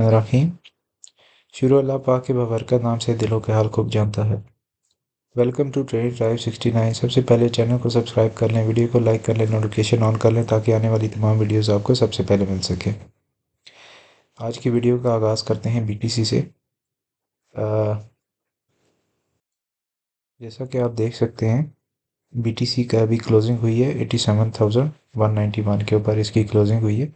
रहीम। शुरू अल्लाह पाक के बबरकत नाम से दिलों के हाल खूब जानता है। Welcome to trade drive 69। सबसे पहले चैनल को सब्सक्राइब कर लें, वीडियो को लाइक कर लें, नोटिफिकेशन ऑन कर लें ताकि आने वाली तमाम वीडियोस आपको सबसे पहले मिल सके। आज की वीडियो का आगाज़ करते हैं बीटीसी से। जैसा कि आप देख सकते हैं, बीटीसी का अभी क्लोजिंग हुई है 87,191 के ऊपर इसकी क्लोजिंग हुई है।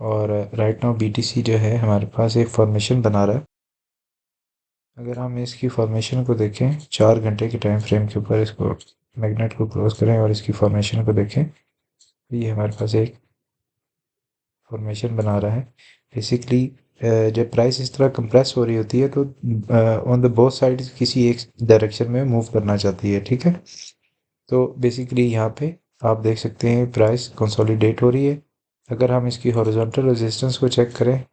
और राइट नाउ बीटीसी जो है हमारे पास एक फॉर्मेशन बना रहा है। अगर हम इसकी फॉर्मेशन को देखें 4 घंटे के टाइम फ्रेम के ऊपर, इसको मैग्नेट को क्लोज करें और इसकी फॉर्मेशन को देखें, तो ये हमारे पास एक फॉर्मेशन बना रहा है। बेसिकली जब प्राइस इस तरह कंप्रेस हो रही होती है तो ऑन द बोथ साइड किसी एक डायरेक्शन में मूव करना चाहती है, ठीक है। तो बेसिकली यहाँ पे आप देख सकते हैं प्राइस कंसोलिडेट हो रही है। अगर हम इसकी हॉरिजॉन्टल रेजिस्टेंस को चेक करें,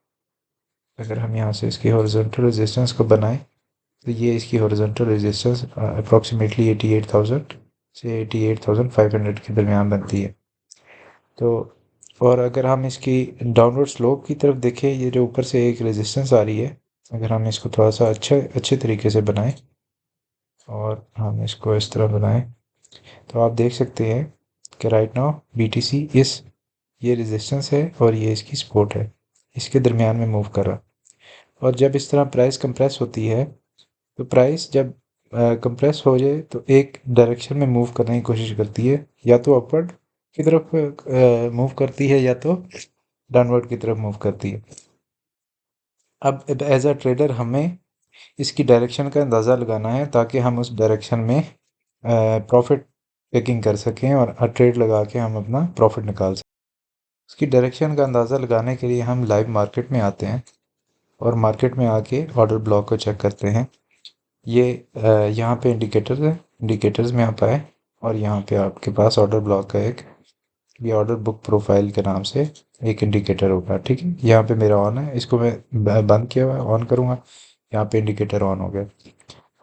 अगर हम यहाँ से इसकी हॉरिजॉन्टल रेजिस्टेंस को बनाएं, तो ये इसकी हॉरिजॉन्टल रेजिस्टेंस अप्रॉक्सीमेटली 88,000 से 88,500 के दरमियान बनती है। तो और अगर हम इसकी डाउनवर्ड स्लोप की तरफ देखें, ये जो ऊपर से एक रेजिस्टेंस आ रही है, अगर हम इसको थोड़ा सा अच्छे तरीके से बनाएं और हम इसको इस तरह बनाएं, तो आप देख सकते हैं कि राइट नाउ बीटीसी ये रेजिस्टेंस है और ये इसकी सपोर्ट है, इसके दरमियान में मूव कर रहा। और जब इस तरह प्राइस कंप्रेस होती है, तो प्राइस जब कंप्रेस हो जाए तो एक डायरेक्शन में मूव करने की कोशिश करती है, या तो अपवर्ड की तरफ मूव करती है या तो डाउनवर्ड की तरफ मूव करती है। अब एज अ ट्रेडर हमें इसकी डायरेक्शन का अंदाज़ा लगाना है ताकि हम उस डायरेक्शन में प्रॉफिट टेकिंग कर सकें और ट्रेड लगा के हम अपना प्रॉफिट निकाल सकें। उसकी डायरेक्शन का अंदाज़ा लगाने के लिए हम लाइव मार्केट में आते हैं और मार्केट में आके ऑर्डर ब्लॉक को चेक करते हैं। ये यहाँ पे इंडिकेटर्स है, इंडिकेटर्स में आप आए और यहाँ पे आपके पास ऑर्डर ब्लॉक का एक ये ऑर्डर बुक प्रोफाइल के नाम से एक इंडिकेटर होगा, ठीक है। यहाँ पे मेरा ऑन है, इसको मैं बंद किया हुआ है, ऑन करूँगा, यहाँ पे इंडिकेटर ऑन हो गया।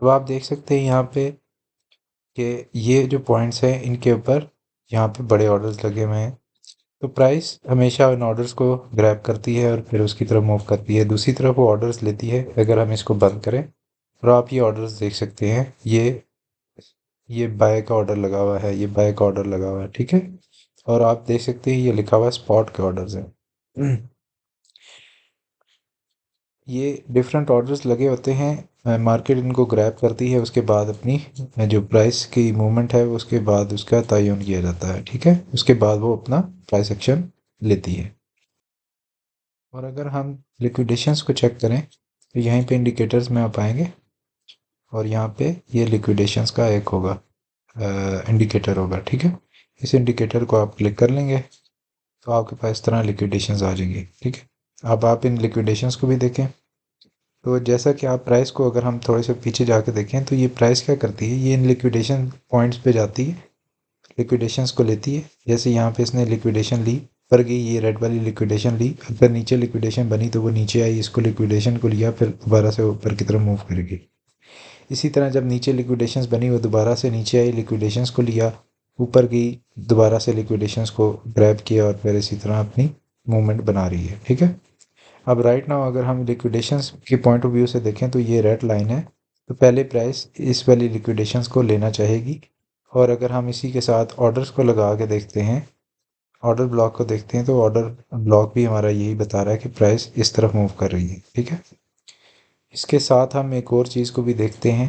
अब आप देख सकते हैं यहाँ पे कि ये जो पॉइंट्स हैं इनके ऊपर यहाँ पे बड़े ऑर्डर्स लगे हुए हैं। तो प्राइस हमेशा इन ऑर्डर्स को ग्रैब करती है और फिर उसकी तरफ मूव करती है, दूसरी तरफ वो ऑर्डर्स लेती है। अगर हम इसको बंद करें और आप ये ऑर्डर्स देख सकते हैं, ये बाय का ऑर्डर लगा हुआ है, ये बाय का ऑर्डर लगा हुआ है, ठीक है। और आप देख सकते हैं ये लिखा हुआ है स्पॉट के ऑर्डर्स हैं। ये डिफरेंट ऑर्डर्स लगे होते हैं, मार्केट इनको ग्रैब करती है, उसके बाद अपनी जो प्राइस की मूवमेंट है उसके बाद उसका तयन किया जाता है, ठीक है। उसके बाद वो अपना प्राइस एक्शन लेती है। और अगर हम लिक्विडेशंस को चेक करें तो यहीं पे इंडिकेटर्स में आप आएंगे और यहाँ पे ये लिक्विडेशंस का एक होगा इंडिकेटर होगा, ठीक है। इस इंडिकेटर को आप क्लिक कर लेंगे तो आपके पास इस तरह लिक्विडेशंस आ जाएंगी, ठीक है। अब आप इन लिक्विडेशंस को भी देखें, तो जैसा कि आप प्राइस को अगर हम थोड़े से पीछे जाके देखें तो ये प्राइस क्या करती है, ये इन लिक्विडेशन पॉइंट्स पे जाती है, लिक्विडेशंस को लेती है। जैसे यहाँ पे इसने लिक्विडेशन ली, ऊपर गई, ये रेड वाली लिक्विडेशन ली, अगर नीचे लिक्विडेशन बनी तो वो नीचे आई, इसको लिक्विडेशन को लिया, फिर दोबारा से ऊपर की तरफ मूव करेगी। इसी तरह जब नीचे लिक्विडेशंस बनी वो दोबारा से नीचे आई, लिक्विडेशंस को लिया, ऊपर गई, दोबारा से लिक्विडेशंस को ग्रैब किया और फिर इसी तरह अपनी मूवमेंट बना रही है, ठीक है। अब राइट नाउ अगर हम लिक्विडेशंस के पॉइंट ऑफ व्यू से देखें तो ये रेड लाइन है, तो पहले प्राइस इस वाली लिक्विडेशंस को लेना चाहेगी। और अगर हम इसी के साथ ऑर्डर्स को लगा के देखते हैं, ऑर्डर ब्लॉक को देखते हैं, तो ऑर्डर ब्लॉक भी हमारा यही बता रहा है कि प्राइस इस तरफ मूव कर रही है, ठीक है। इसके साथ हम एक और चीज़ को भी देखते हैं,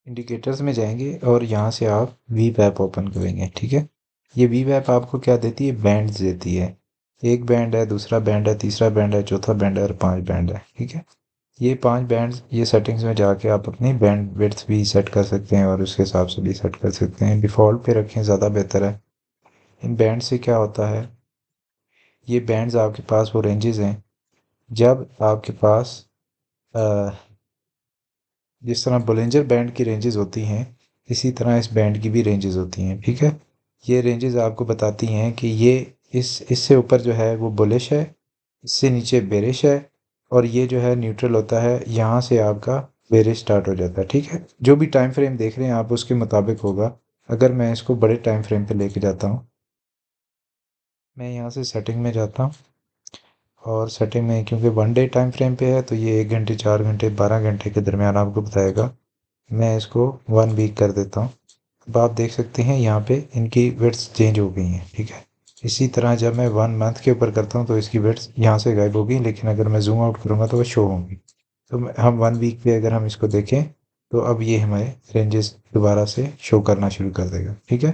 इंडिकेटर्स में जाएंगे और यहाँ से आप वी वैप ओपन करेंगे, ठीक है। ये वी वैप आपको क्या देती है, बैंड्स देती है। एक बैंड है, दूसरा बैंड है, तीसरा बैंड है, चौथा बैंड है और 5 बैंड है, ठीक है। ये 5 बैंड्स, ये सेटिंग्स में जाके आप अपनी बैंड विड्थ भी सेट कर सकते हैं और उसके हिसाब से भी सेट कर सकते हैं। डिफ़ॉल्ट पे रखें, ज़्यादा बेहतर है। इन बैंड से क्या होता है, ये बैंड्स आपके पास वो रेंजेस हैं जब आपके पास जिस तरह बोलिंजर बैंड की रेंजेस होती हैं, इसी तरह इस बैंड की भी रेंजेस होती हैं, ठीक है। ये रेंजेस आपको बताती हैं कि ये इससे ऊपर जो है वो बुलिश है, इससे नीचे बेरिश है, और ये जो है न्यूट्रल होता है, यहाँ से आपका बेरिश स्टार्ट हो जाता है, ठीक है। जो भी टाइम फ्रेम देख रहे हैं आप उसके मुताबिक होगा। अगर मैं इसको बड़े टाइम फ्रेम पे लेके जाता हूँ, मैं यहाँ से सेटिंग में जाता हूँ और सेटिंग में क्योंकि 1 डे टाइम फ्रेम पे है तो ये 1 घंटे, 4 घंटे, 12 घंटे के दरमियान आपको बताएगा। मैं इसको 1 वीक कर देता हूँ। अब आप देख सकते हैं यहाँ पे इनकी विड्थ चेंज हो गई हैं, ठीक है। इसी तरह जब मैं 1 मंथ के ऊपर करता हूँ तो इसकी विड्थ यहाँ से गायब होगी, लेकिन अगर मैं जूम आउट करूँगा तो वो शो होंगी। तो हम 1 वीक पे अगर हम इसको देखें तो अब ये हमारे रेंजेस दोबारा से शो करना शुरू कर देगा, ठीक है।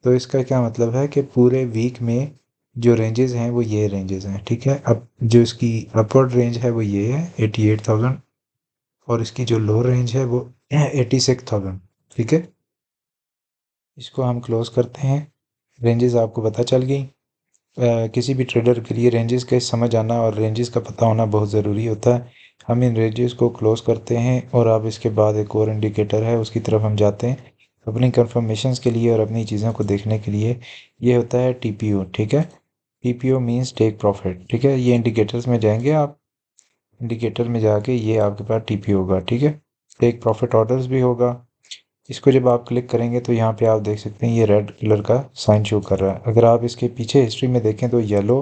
तो इसका क्या मतलब है कि पूरे वीक में जो रेंजेस हैं वो ये रेंजेस हैं, ठीक है। अब जो इसकी अपवर्ड रेंज है वो ये है 88,000, और इसकी जो लोअर रेंज है वो 86,000, ठीक है। इसको हम क्लोज करते हैं। रेंजेस आपको पता चल गई। किसी भी ट्रेडर के लिए रेंजेस का समझ आना और रेंजेस का पता होना बहुत ज़रूरी होता है। हम इन रेंजेस को क्लोज करते हैं और अब इसके बाद एक और इंडिकेटर है उसकी तरफ हम जाते हैं अपनी कंफर्मेशंस के लिए और अपनी चीज़ों को देखने के लिए। ये होता है टीपीओ, ठीक है। टीपीओ मींस टेक प्रॉफिट, ठीक है। ये इंडिकेटर्स में जाएंगे आप, इंडिकेटर में जाके ये आपके पास टीपीओ होगा, ठीक है। टेक प्रॉफिट ऑर्डर्स भी होगा। इसको जब आप क्लिक करेंगे तो यहाँ पे आप देख सकते हैं ये रेड कलर का साइन शो कर रहा है। अगर आप इसके पीछे हिस्ट्री में देखें तो येलो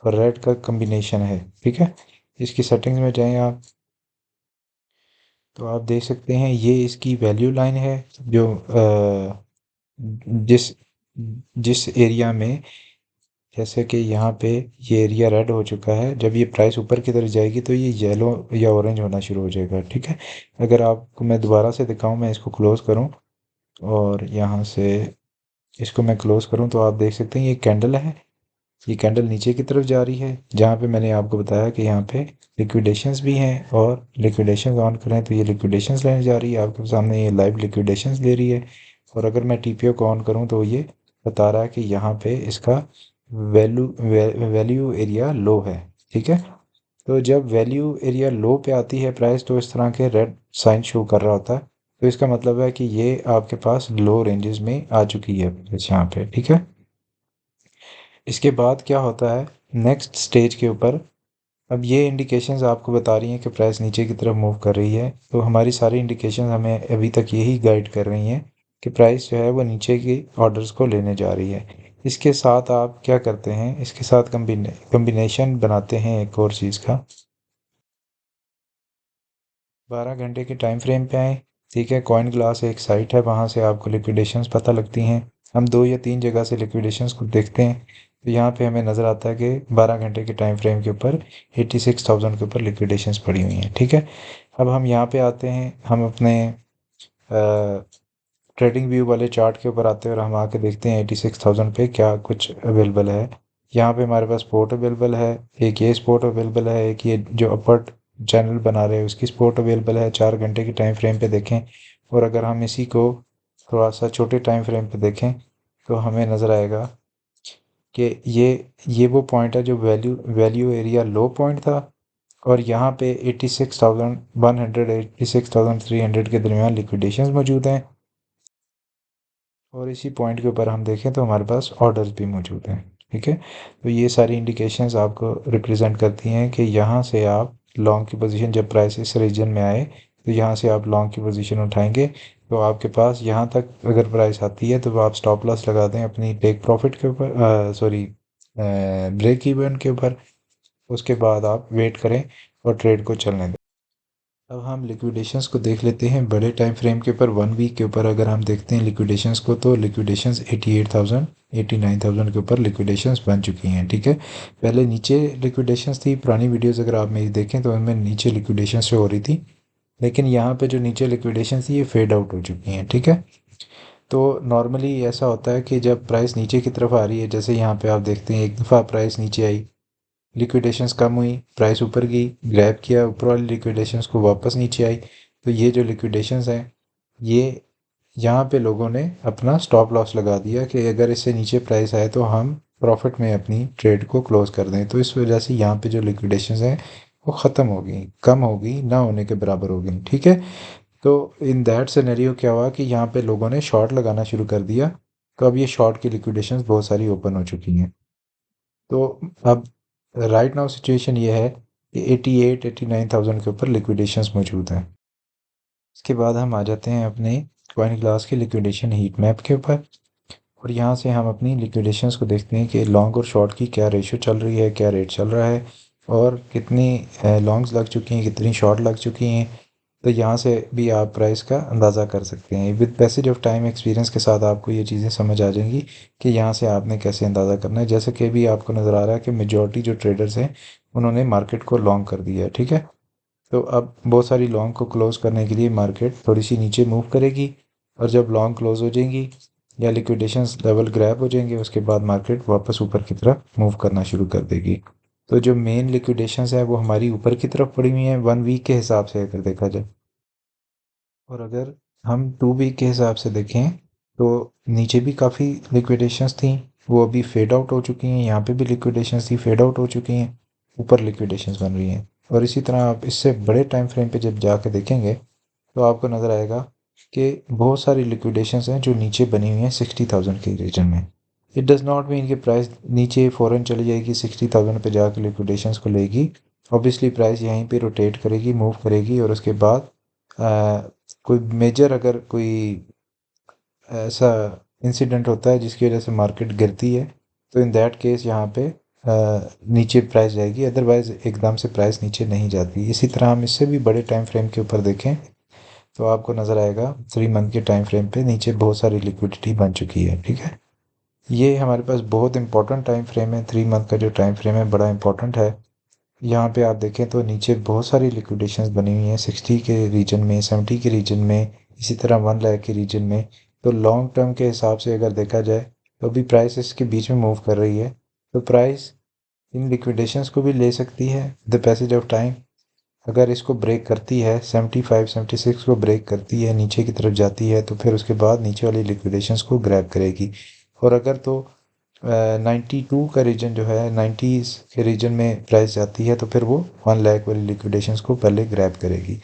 और रेड का कम्बिनेशन है, ठीक है। इसकी सेटिंग्स में जाएं आप तो आप देख सकते हैं ये इसकी वैल्यू लाइन है जो जिस जिस एरिया में, जैसे कि यहाँ पे ये एरिया रेड हो चुका है, जब ये प्राइस ऊपर की तरफ जाएगी तो ये येलो या ऑरेंज होना शुरू हो जाएगा, ठीक है। अगर आपको मैं दोबारा से दिखाऊं, मैं इसको क्लोज करूं और यहाँ से इसको मैं क्लोज करूं तो आप देख सकते हैं ये कैंडल है। ये कैंडल नीचे की तरफ जा रही है, जहाँ पे मैंने आपको बताया कि यहाँ पे लिक्विडेशंस भी हैं, और लिक्विडेशंस ऑन करें तो ये लिक्विडेशंस लेने जा रही है आपके सामने, ये लाइव लिक्विडेशंस ले रही है। और अगर मैं टीपीओ को ऑन करूँ तो ये बता रहा है कि यहाँ पे इसका वैल्यू एरिया लो है, ठीक है। तो जब वैल्यू एरिया लो पे आती है प्राइस तो इस तरह के रेड साइन शो कर रहा होता है। तो इसका मतलब है कि ये आपके पास लो रेंजेस में आ चुकी है यहाँ पे, ठीक है। इसके बाद क्या होता है नेक्स्ट स्टेज के ऊपर, अब ये इंडिकेशंस आपको बता रही हैं कि प्राइस नीचे की तरफ मूव कर रही है। तो हमारी सारी इंडिकेशंस हमें अभी तक यही गाइड कर रही हैं कि प्राइस जो है वो नीचे की ऑर्डर्स को लेने जा रही है। इसके साथ आप क्या करते हैं, इसके साथ कम्बिनेशन बनाते हैं एक और चीज़ का। 12 घंटे के टाइम फ्रेम पे आए, ठीक है। कॉइन ग्लास एक साइट है, वहाँ से आपको लिक्विडेशंस पता लगती हैं। हम 2 या 3 जगह से लिक्विडेशंस को देखते हैं तो यहाँ पे हमें नज़र आता है कि 12 घंटे के टाइम फ्रेम के ऊपर 86,000 के ऊपर लिक्विडेशंस पड़ी हुई हैं, ठीक है। अब हम यहाँ पे आते हैं, हम अपने ट्रेडिंग व्यू वाले चार्ट के ऊपर आते हैं और हम आके देखते हैं 86,000 पे क्या कुछ अवेलेबल है। यहाँ पे हमारे पास स्पोर्ट अवेलेबल है, एक ये स्पोर्ट अवेलेबल है, एक ये जो अपर चैनल बना रहे हैं उसकी स्पोर्ट अवेलेबल है 4 घंटे की टाइम फ्रेम पे देखें। और अगर हम इसी को थोड़ा सा छोटे टाइम फ्रेम पे देखें तो हमें नज़र आएगा कि ये वो पॉइंट है जो वैल्यू एरिया लो पॉइंट था, और यहाँ पे 86,100 86,300 के दरमियान लिक्विडेशंस मौजूद हैं। और इसी पॉइंट के ऊपर हम देखें तो हमारे पास ऑर्डर्स भी मौजूद हैं, ठीक है। तो ये सारी इंडिकेशंस आपको रिप्रेजेंट करती हैं कि यहाँ से आप लॉन्ग की पोजीशन, जब प्राइस इस रीजन में आए तो यहाँ से आप लॉन्ग की पोजीशन उठाएंगे तो आपके पास यहाँ तक अगर प्राइस आती है तो आप स्टॉप लॉस लगा दें अपनी टेक प्रॉफिट के ऊपर, सॉरी ब्रेक इवन के ऊपर। उसके बाद आप वेट करें और ट्रेड को चलने दें। अब हम लिक्विडेशंस को देख लेते हैं बड़े टाइम फ्रेम के ऊपर। 1 वीक के ऊपर अगर हम देखते हैं लिक्विडेशंस को तो लिक्विडेशंस 88,000 89,000 के ऊपर लिक्विडेशंस बन चुकी हैं, ठीक है। पहले नीचे लिक्विडेशंस थी, पुरानी वीडियोस अगर आप मेरी देखें तो उनमें नीचे लिक्विडेशंस शो हो रही थी, लेकिन यहाँ पे जो नीचे लिक्विडेशंस थी ये फेड आउट हो चुकी हैं, ठीक है। तो नॉर्मली ऐसा होता है कि जब प्राइस नीचे की तरफ आ रही है, जैसे यहाँ पे आप देखते हैं एक दफ़ा प्राइस नीचे आई, लिक्विडेशंस कम हुई, प्राइस ऊपर गई, ग्रैब किया ऊपर वाली लिक्विडेशंस को, वापस नीचे आई। तो ये जो लिक्विडेशंस हैं ये यहाँ पे लोगों ने अपना स्टॉप लॉस लगा दिया कि अगर इससे नीचे प्राइस आए तो हम प्रॉफिट में अपनी ट्रेड को क्लोज कर दें। तो इस वजह से यहाँ पे जो लिक्विडेशंस हैं वो ख़त्म हो गई, कम हो गई, ना होने के बराबर हो गई, ठीक है। तो इन दैट सिनेरियो क्या हुआ कि यहाँ पे लोगों ने शॉर्ट लगाना शुरू कर दिया। तो अब ये शॉर्ट की लिक्विडेशंस बहुत सारी ओपन हो चुकी हैं। तो अब राइट नाउ सिचुएशन ये है कि 88-89,000 के ऊपर लिक्विडेशंस मौजूद हैं। इसके बाद हम आ जाते हैं अपने कॉइन ग्लास के लिक्विडेशन हीट मैप के ऊपर, और यहाँ से हम अपनी लिक्विडेशंस को देखते हैं कि लॉन्ग और शॉर्ट की क्या रेशियो चल रही है, क्या रेट चल रहा है। और कितनी लॉन्ग्स लग चुकी हैं, कितनी शॉर्ट लग चुकी हैं। तो यहाँ से भी आप प्राइस का अंदाज़ा कर सकते हैं। With passage of time experience के साथ आपको ये चीज़ें समझ आ जाएंगी कि यहाँ से आपने कैसे अंदाज़ा करना है। जैसे कि अभी आपको नज़र आ रहा है कि मेजॉरिटी जो ट्रेडर्स हैं उन्होंने मार्केट को लॉन्ग कर दिया है, ठीक है। तो अब बहुत सारी लॉन्ग को क्लोज करने के लिए मार्केट थोड़ी सी नीचे मूव करेगी, और जब लॉन्ग क्लोज हो जाएंगी या लिक्विडेशंस लेवल ग्रैब हो जाएंगे, उसके बाद मार्केट वापस ऊपर की तरफ मूव करना शुरू कर देगी। तो जो मेन लिक्विडेशंस है वो हमारी ऊपर की तरफ पड़ी हुई हैं 1 वीक के हिसाब से अगर देखा जाए। और अगर हम 2 वीक के हिसाब से देखें तो नीचे भी काफ़ी लिक्विडेशंस थी, वो अभी फेड आउट हो चुकी हैं। यहाँ पे भी लिक्विडेशंस थी, फेड आउट हो चुकी हैं। ऊपर लिक्विडेशंस बन रही हैं। और इसी तरह आप इससे बड़े टाइम फ्रेम पे जब जाके देखेंगे तो आपको नज़र आएगा कि बहुत सारी लिक्विडेशंस हैं जो नीचे बनी हुई हैं 60,000 के रीजन में। इट डज़ नॉट मीन कि प्राइस नीचे फ़ौरन चली जाएगी 60,000 पे जाकर लिक्विडेशंस को लेगी। ऑब्वियसली प्राइस यहीं पे रोटेट करेगी, मूव करेगी, और उसके बाद कोई मेजर अगर कोई ऐसा इंसिडेंट होता है जिसकी वजह से मार्केट गिरती है, तो इन दैट केस यहाँ पे नीचे प्राइस जाएगी। अदरवाइज एकदम से प्राइस नीचे नहीं जाती। इसी तरह हम इससे भी बड़े टाइम फ्रेम के ऊपर देखें तो आपको नज़र आएगा 3 मंथ के टाइम फ्रेम पे नीचे बहुत सारी लिक्विडिटी बन चुकी है, ठीक है। ये हमारे पास बहुत इंपॉर्टेंट टाइम फ्रेम है। 3 मंथ का जो टाइम फ्रेम है बड़ा इंपॉर्टेंट है। यहाँ पे आप देखें तो नीचे बहुत सारी लिक्विडेशंस बनी हुई हैं 60 के रीजन में, 70 के रीजन में, इसी तरह 1 लाख के रीजन में। तो लॉन्ग टर्म के हिसाब से अगर देखा जाए तो अभी प्राइस इसके बीच में मूव कर रही है। तो प्राइस इन लिक्विडेशंस को भी ले सकती है द पैसेज ऑफ टाइम। अगर इसको ब्रेक करती है 75 76 को ब्रेक करती है, नीचे की तरफ जाती है, तो फिर उसके बाद नीचे वाली लिक्विडेशंस को ग्रैब करेगी। और अगर तो 92 का रीजन जो है 90s के रीजन में प्राइस जाती है तो फिर वो 1 लाख वाली लिक्विडेशंस को पहले ग्रैब करेगी।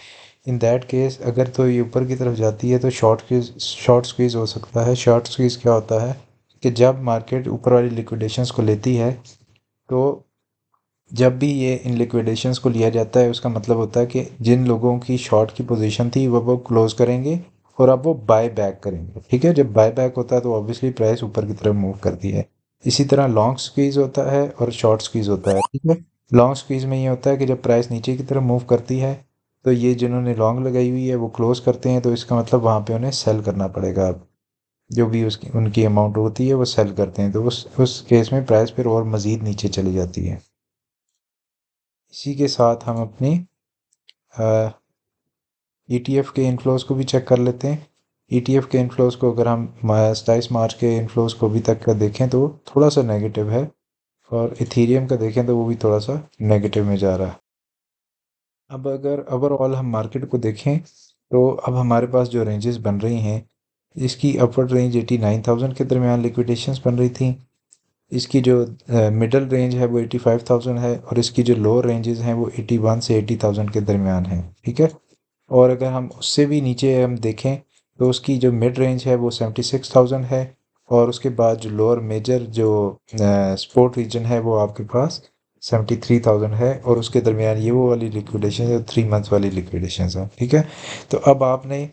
इन दैट केस अगर तो ये ऊपर की तरफ जाती है तो शॉर्ट स्क्वीज हो सकता है। शॉर्ट स्क्वीज क्या होता है कि जब मार्केट ऊपर वाली लिक्विडेशंस को लेती है, तो जब भी ये इन लिक्विडेशंस को लिया जाता है उसका मतलब होता है कि जिन लोगों की शॉर्ट की पोजीशन थी वो क्लोज करेंगे और अब वो बाय बैक करेंगे, ठीक है। जब बाय बैक होता है तो ऑब्वियसली प्राइस ऊपर की तरफ मूव करती है। इसी तरह लॉन्ग स्क्वीज होता है और शॉर्ट स्क्वीज होता है, ठीक है। लॉन्ग स्क्वीज में ये होता है कि जब प्राइस नीचे की तरफ मूव करती है तो ये जिन्होंने लॉन्ग लगाई हुई है वो क्लोज करते हैं, तो इसका मतलब वहाँ पे उन्हें सेल करना पड़ेगा। अब जो भी उसकी उनकी अमाउंट होती है वो सेल करते हैं, तो उस केस में प्राइस फिर और मज़ीद नीचे चली जाती है। इसी के साथ हम अपनी ईटीएफ के इनफ्लोज को भी चेक कर लेते हैं। ईटीएफ के इनफ्लोज को अगर हम 27 मार्च के इनफ्लोज को अभी तक का देखें तो थोड़ा सा नेगेटिव है, और इथीरियम का देखें तो वो भी थोड़ा सा नेगेटिव में जा रहा है। अब अगर ओवरऑल हम मार्केट को देखें तो अब हमारे पास जो रेंजेस बन रही हैं, इसकी अपवर्ड रेंज 89,000 के दरमियान लिक्विडेशंस बन रही थी। इसकी जो मिडल रेंज है वो 85,000 है, और इसकी जो लोअर रेंजेस हैं वो 81 से 80,000 के दरमियान हैं, ठीक है। और अगर हम उससे भी नीचे हम देखें तो उसकी जो मिड रेंज है वो 76,000 है, और उसके बाद जो लोअर मेजर जो सपोर्ट रीजन है वो आपके पास 73,000 है, और उसके दरमियान ये वो वाली लिक्विडेशन है 3 मंथ्स वाली लिक्विडेशन है, ठीक है। तो अब आपने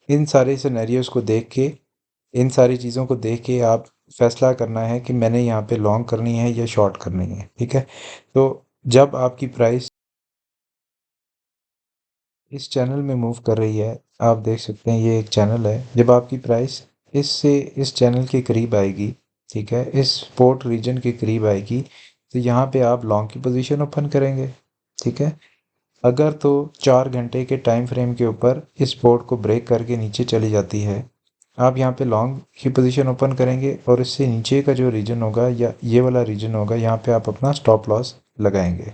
इन सारे सिनेरियोज को देख के, इन सारी चीज़ों को देख के आप फैसला करना है कि मैंने यहाँ पे लॉन्ग करनी है या शॉर्ट करनी है, ठीक है। तो जब आपकी प्राइस इस चैनल में मूव कर रही है, आप देख सकते हैं ये एक चैनल है, जब आपकी प्राइस इससे इस चैनल के करीब आएगी, ठीक है, इस सपोर्ट रीजन के करीब आएगी, तो यहाँ पे आप लॉन्ग की पोजीशन ओपन करेंगे, ठीक है। अगर तो 4 घंटे के टाइम फ्रेम के ऊपर इस सपोर्ट को ब्रेक करके नीचे चली जाती है, आप यहाँ पे लॉन्ग की पोजीशन ओपन करेंगे, और इससे नीचे का जो रीजन होगा या ये वाला रीजन होगा यहाँ पे आप अपना स्टॉप लॉस लगाएंगे।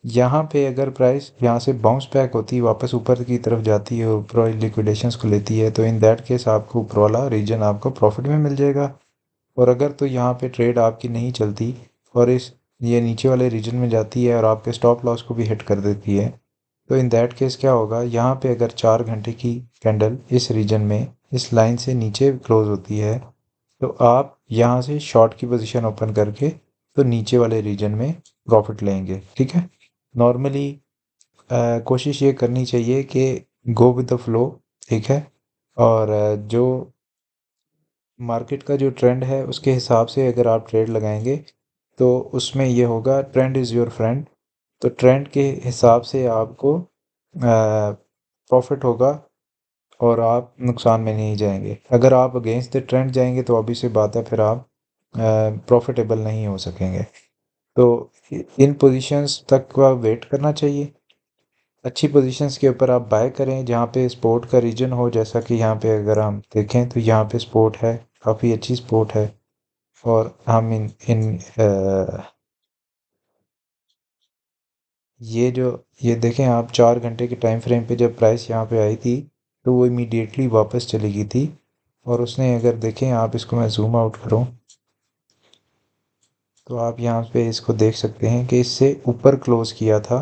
यहाँ पे अगर प्राइस यहाँ से बाउंस बैक होती है, वापस ऊपर की तरफ जाती है, ऊपर वाली लिक्विडेशंस को लेती है, तो इन दैट केस आपको ऊपर वाला रीजन आपको प्रॉफिट में मिल जाएगा। और अगर तो यहाँ पे ट्रेड आपकी नहीं चलती और इस ये नीचे वाले रीजन में जाती है और आपके स्टॉप लॉस को भी हिट कर देती है, तो इन दैट केस क्या होगा, यहाँ पे अगर 4 घंटे की कैंडल इस रीजन में इस लाइन से नीचे क्लोज होती है, तो आप यहाँ से शॉर्ट की पोजीशन ओपन करके तो नीचे वाले रीजन में प्रॉफिट लेंगे, ठीक है। नॉर्मली कोशिश ये करनी चाहिए कि गो विद द फ्लो, ठीक है। और जो मार्केट का जो ट्रेंड है उसके हिसाब से अगर आप ट्रेड लगाएंगे तो उसमें ये होगा ट्रेंड इज़ योर फ्रेंड। तो ट्रेंड के हिसाब से आपको प्रॉफिट होगा और आप नुकसान में नहीं जाएंगे। अगर आप अगेंस्ट द ट्रेंड जाएंगे तो ऑब्वियस सी बात है, फिर आप प्रॉफिटेबल नहीं हो सकेंगे। तो इन पोजीशंस तक को आप वेट करना चाहिए। अच्छी पोजीशंस के ऊपर आप बाय करें जहाँ पे स्पोर्ट का रीजन हो, जैसा कि यहाँ पे अगर हम देखें तो यहाँ पे स्पोर्ट है, काफ़ी अच्छी स्पोर्ट है। और हम इन इन ये जो ये देखें आप, 4 घंटे के टाइम फ्रेम पे जब प्राइस यहाँ पे आई थी तो वो इमीडिएटली वापस चली गई थी। और उसने, अगर देखें आप, इसको मैं जूम आउट करूँ तो आप यहाँ पे इसको देख सकते हैं कि इससे ऊपर क्लोज किया था,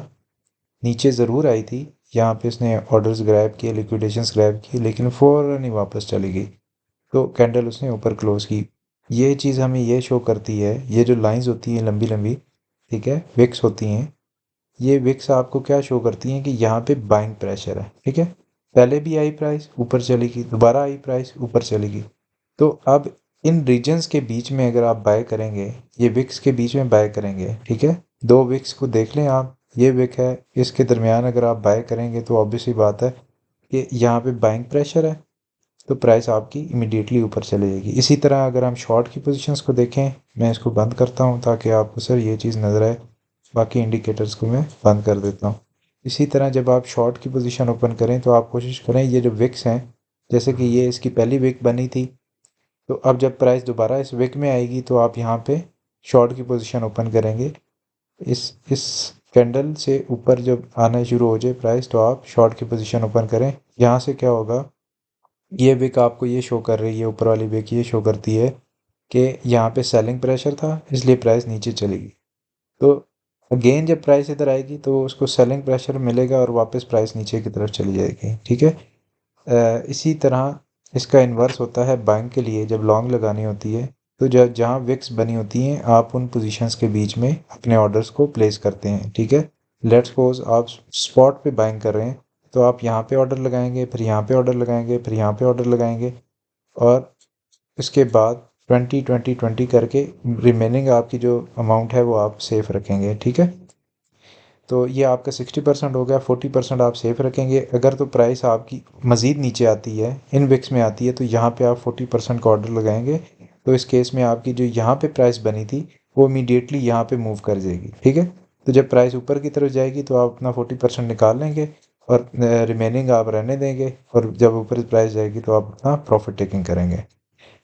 नीचे ज़रूर आई थी। यहाँ पे इसने ऑर्डर्स ग्रैब किए, लिक्विडेशंस ग्रैब किए, लेकिन फ़ौरन ही वापस चली गई। तो कैंडल उसने ऊपर क्लोज की। ये चीज़ हमें ये शो करती है, ये जो लाइंस होती हैं लंबी लंबी, ठीक है, विक्स होती हैं, ये विक्स आपको क्या शो करती हैं कि यहाँ पे बाइंग प्रेशर है। ठीक है, पहले भी आई प्राइस ऊपर चली गई, दोबारा आई प्राइस ऊपर चली गई। तो अब इन रीजन्स के बीच में अगर आप बाय करेंगे, ये विक्स के बीच में बाय करेंगे, ठीक है, दो विक्स को देख लें आप, ये विक है, इसके दरमियान अगर आप बाय करेंगे तो ऑब्वियसली बात है कि यहाँ पे बाइंग प्रेशर है, तो प्राइस आपकी इमीडिएटली ऊपर चले जाएगी। इसी तरह अगर हम शॉर्ट की पोजीशंस को देखें, मैं इसको बंद करता हूँ ताकि आपको सर ये चीज़ नज़र आए, बाकी इंडिकेटर्स को मैं बंद कर देता हूँ। इसी तरह जब आप शॉर्ट की पोजीशन ओपन करें तो आप कोशिश करें, ये जो विक्स हैं, जैसे कि ये इसकी पहली विक बनी थी, तो अब जब प्राइस दोबारा इस विक में आएगी तो आप यहाँ पे शॉर्ट की पोजीशन ओपन करेंगे। इस कैंडल से ऊपर जब आना शुरू हो जाए प्राइस तो आप शॉर्ट की पोजीशन ओपन करें। यहाँ से क्या होगा, ये विक आपको ये शो कर रही है, ऊपर वाली विक ये शो करती है कि यहाँ पे सेलिंग प्रेशर था, इसलिए प्राइस नीचे चलेगी। तो अगेन जब प्राइस इधर आएगी तो उसको सेलिंग प्रेशर मिलेगा और वापस प्राइस नीचे की तरफ चली जाएगी। ठीक है, इसी तरह इसका इन्वर्स होता है बाइंग के लिए, जब लॉन्ग लगानी होती है तो जब जहाँ विक्स बनी होती हैं आप उन पोजीशंस के बीच में अपने ऑर्डर्स को प्लेस करते हैं। ठीक है, लेट्स सपोज आप स्पॉट पे बाइंग कर रहे हैं, तो आप यहाँ पे ऑर्डर लगाएंगे, फिर यहाँ पे ऑर्डर लगाएंगे, फिर यहाँ पे ऑर्डर लगाएंगे, और इसके बाद 20 20 20 करके रिमेनिंग आपकी जो अमाउंट है वो आप सेफ रखेंगे। ठीक है, तो ये आपका 60% हो गया, 40% आप सेफ रखेंगे। अगर तो प्राइस आपकी मज़ीद नीचे आती है, इन विक्स में आती है, तो यहाँ पे आप 40% का ऑर्डर लगाएंगे। तो इस केस में आपकी जो यहाँ पे प्राइस बनी थी वो इमीडिएटली यहाँ पे मूव कर जाएगी। ठीक है, तो जब प्राइस ऊपर की तरफ जाएगी तो आप अपना 40% निकाल लेंगे और रिमेनिंग आप रहने देंगे, और जब ऊपर प्राइस जाएगी तो आप अपना प्रॉफिट टेकिंग करेंगे।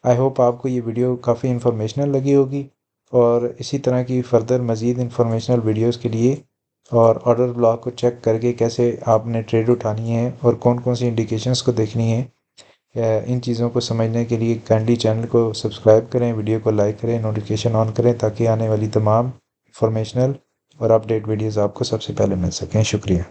आई होप आपको ये वीडियो काफ़ी इन्फॉर्मेशनल लगी होगी, और इसी तरह की फ़र्दर मज़ीद इन्फॉर्मेशनल वीडियोस के लिए और ऑर्डर ब्लॉक को चेक करके कैसे आपने ट्रेड उठानी है और कौन कौन सी इंडिकेशंस को देखनी है, इन चीज़ों को समझने के लिए काइंडली चैनल को सब्सक्राइब करें, वीडियो को लाइक करें, नोटिफिकेशन ऑन करें, ताकि आने वाली तमाम इंफॉर्मेशनल और अपडेट वीडियोज़ आपको सबसे पहले मिल सकें। शुक्रिया।